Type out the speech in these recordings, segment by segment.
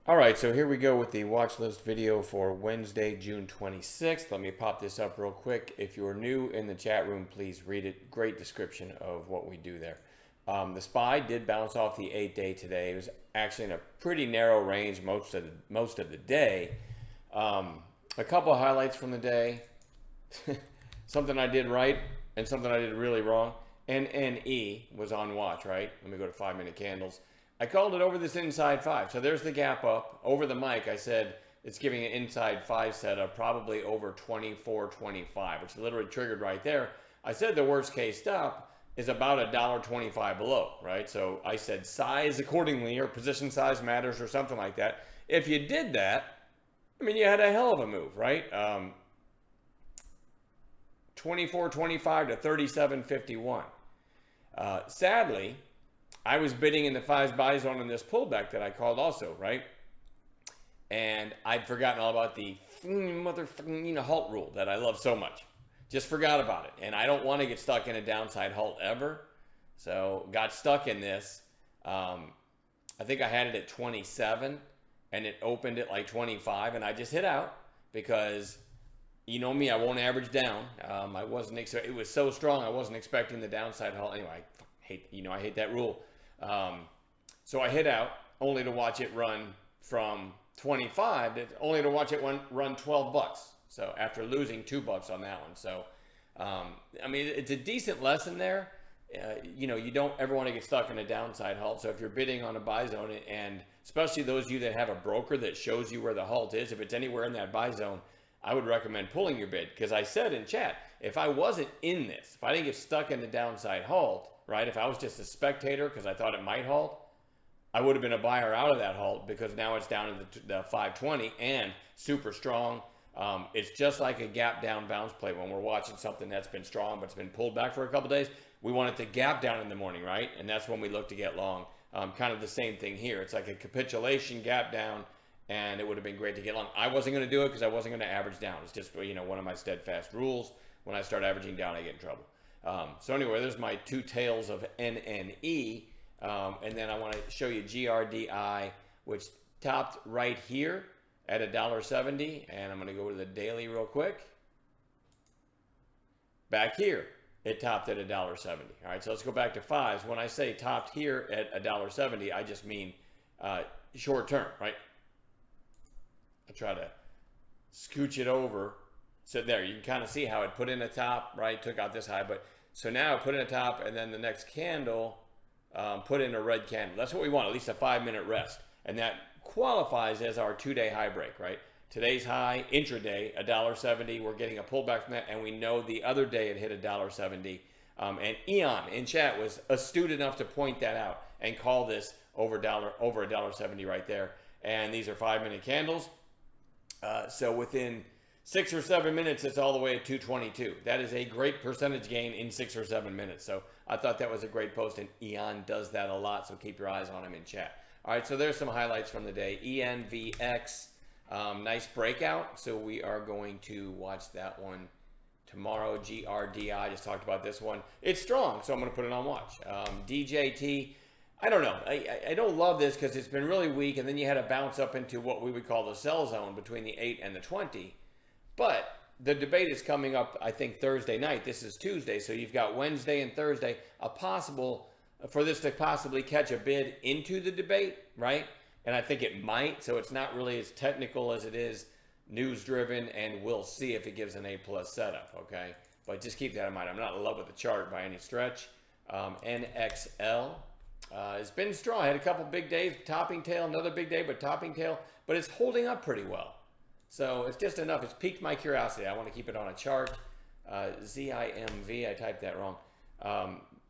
All right, so here we go with the watch list video for Wednesday, June 26th. Let me pop this up real quick. If you're new in the chat room, please read it. Great description of what we do there. The SPY did bounce off the 8-day today. It was actually in a pretty narrow range most of the day. A couple of highlights from the day. Something I did right and something I did really wrong. NNE was on watch, right? Let me go to 5-minute candles. I called it over this inside 5. So there's the gap up. Over the mic, I said it's giving an inside 5 setup, probably over 24.25, which literally triggered right there. I said the worst case stop is about $1.25 below, right? So I said size accordingly, or position size matters, or something like that. If you did that, I mean, you had a hell of a move, right? 24.25 to 37.51. Sadly, I was bidding in the 5 buy zone in this pullback that I called also, right? And I'd forgotten all about the motherfucking halt rule that I love so much. Just forgot about it. And I don't want to get stuck in a downside halt ever. So got stuck in this. I think I had it at 27 and it opened at like 25 and I just hit out because you know me, I won't average down. I wasn't, it was so strong. I wasn't expecting the downside halt. Anyway, I hate that rule. So I hit out only to watch it run from 25 only to watch it run 12 bucks. So after losing $2 on that one. So, I mean, it's a decent lesson there. You don't ever want to get stuck in a downside halt. So if you're bidding on a buy zone, and especially those of you that have a broker that shows you where the halt is, if it's anywhere in that buy zone, I would recommend pulling your bid. Because I said in chat, if I wasn't in this, if I didn't get stuck in the downside halt, right? If I was just a spectator because I thought it might halt, I would have been a buyer out of that halt because now it's down to the 520 and super strong. It's just like a gap down bounce play when we're watching something that's been strong but it's been pulled back for a couple days. We want it to gap down in the morning, right? And that's when we look to get long. Kind of the same thing here. It's like a capitulation gap down, and it would have been great to get long. I wasn't going to do it because I wasn't going to average down. It's just one of my steadfast rules. When I start averaging down, I get in trouble. So anyway, there's my two tails of NNE. And then I want to show you GRDI, which topped right here at $1.70. And I'm going to go to the daily real quick. Back here, it topped at $1.70. All right, so let's go back to 5s. When I say topped here at $1.70, I just mean short term, right? I try to scooch it over. So there, you can kind of see how it put in a top, right? Took out this high, but so now I put in a top, and then the next candle put in a red candle. That's what we want, at least a 5-minute rest. And that qualifies as our 2-day high break, right? Today's high, intraday, $1.70. We're getting a pullback from that, and we know the other day it hit $1.70. And Eon in chat was astute enough to point that out and call this over $1.70 right there. And these are 5-minute candles. So within 6 or 7 minutes, it's all the way at 222. That is a great percentage gain in 6 or 7 minutes. So I thought that was a great post, and Eon does that a lot, so keep your eyes on him in chat. All right, so there's some highlights from the day. ENVX, nice breakout. So we are going to watch that one tomorrow. GRDI, I just talked about this one. It's strong, so I'm going to put it on watch. DJT, I don't know. I don't love this because it's been really weak, and then you had to bounce up into what we would call the sell zone between the 8 and the 20. But the debate is coming up, I think, Thursday night. This is Tuesday, so you've got Wednesday and Thursday, for this to possibly catch a bid into the debate, right? And I think it might, so it's not really as technical as it is news-driven, and we'll see if it gives an A-plus setup, okay? But just keep that in mind. I'm not in love with the chart by any stretch. NXL has been strong. I had a couple big days, topping tail, another big day, but topping tail, but it's holding up pretty well. So it's just enough. It's piqued my curiosity. I want to keep it on a chart. ZIMV, I typed that wrong.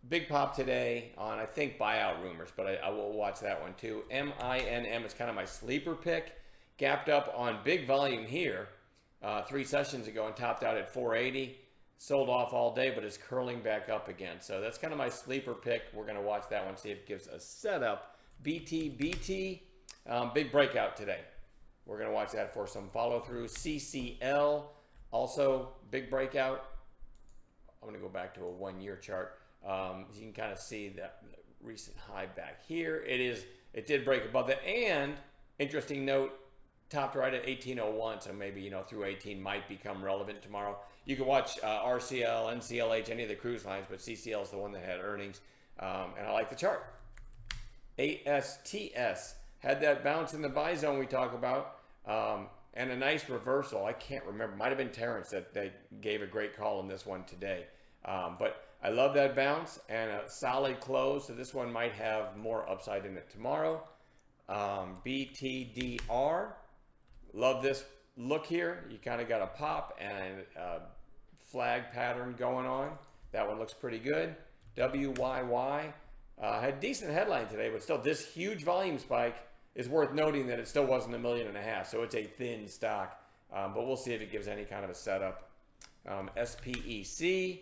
Big pop today on, I think, buyout rumors, but I will watch that one too. MINM is kind of my sleeper pick. Gapped up on big volume here 3 sessions ago and topped out at 480. Sold off all day, but is curling back up again. So that's kind of my sleeper pick. We're going to watch that one, see if it gives a setup. BT, big breakout today. We're going to watch that for some follow through. CCL, also big breakout. I'm going to go back to a 1-year chart. You can kind of see that recent high back here. It did break above that, and Interesting note, topped right at 1801, so maybe, you know, through 18 might become relevant tomorrow. You can watch RCL, NCLH, any of the cruise lines, but CCL is the one that had earnings, and I like the chart. ASTS had that bounce in the buy zone we talk about, and a nice reversal. I can't remember. Might have been Terrence that they gave a great call on this one today. But I love that bounce and a solid close. So this one might have more upside in it tomorrow. BTDR. Love this look here. You kind of got a pop and a flag pattern going on. That one looks pretty good. WYY. Had decent headline today, but still this huge volume spike is worth noting that it still wasn't 1.5 million. So it's a thin stock, but we'll see if it gives any kind of a setup. SPEC.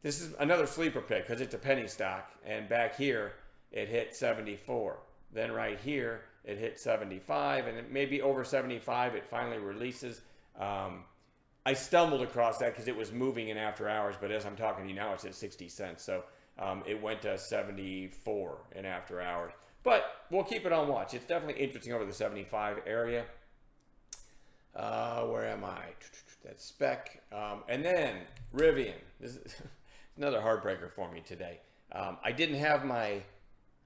This is another sleeper pick because it's a penny stock. And back here, it hit 74. Then right here, it hit 75. And it may be over 75. It finally releases. I stumbled across that because it was moving in after hours. But as I'm talking to you now, it's at 60 cents. So it went to 74 in after hours. But we'll keep it on watch. It's definitely interesting over the 75 area. Where am I? That's spec. And then RIVN. This is another heartbreaker for me today. I didn't have my,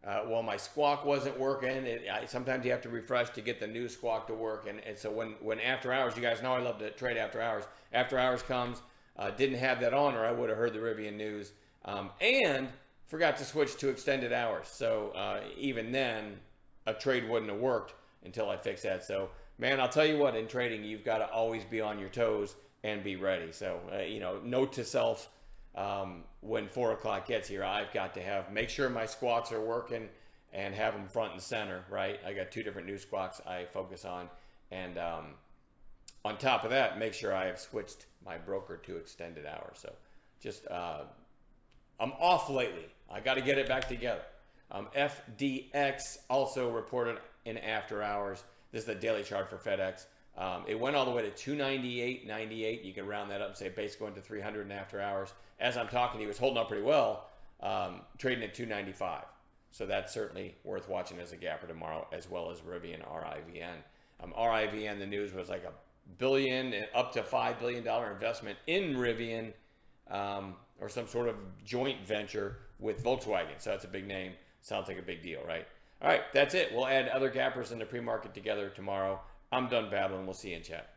my squawk wasn't working. Sometimes you have to refresh to get the new squawk to work. And so when after hours, you guys know I love to trade after hours. After hours comes, didn't have that on or I would have heard the RIVN news. And forgot to switch to extended hours. So even then, a trade wouldn't have worked until I fixed that. So, man, I'll tell you what, in trading, you've got to always be on your toes and be ready. So, note to self, when 4 o'clock gets here, I've got to make sure my squawks are working and have them front and center, right? I got 2 different new squawks I focus on. And on top of that, make sure I have switched my broker to extended hours. So just... I'm off lately. I got to get it back together. FDX also reported in after hours. This is the daily chart for FedEx. It went all the way to 298.98. You can round that up and say basically going to 300 in after hours. As I'm talking, he was holding up pretty well, trading at 295. So that's certainly worth watching as a gapper tomorrow, as well as RIVN, RIVN. RIVN, the news was like $1 billion, up to $5 billion investment in RIVN. Or some sort of joint venture with Volkswagen. So that's a big name. Sounds like a big deal, right? All right, that's it. We'll add other gappers in the pre-market together tomorrow. I'm done babbling. We'll see you in chat.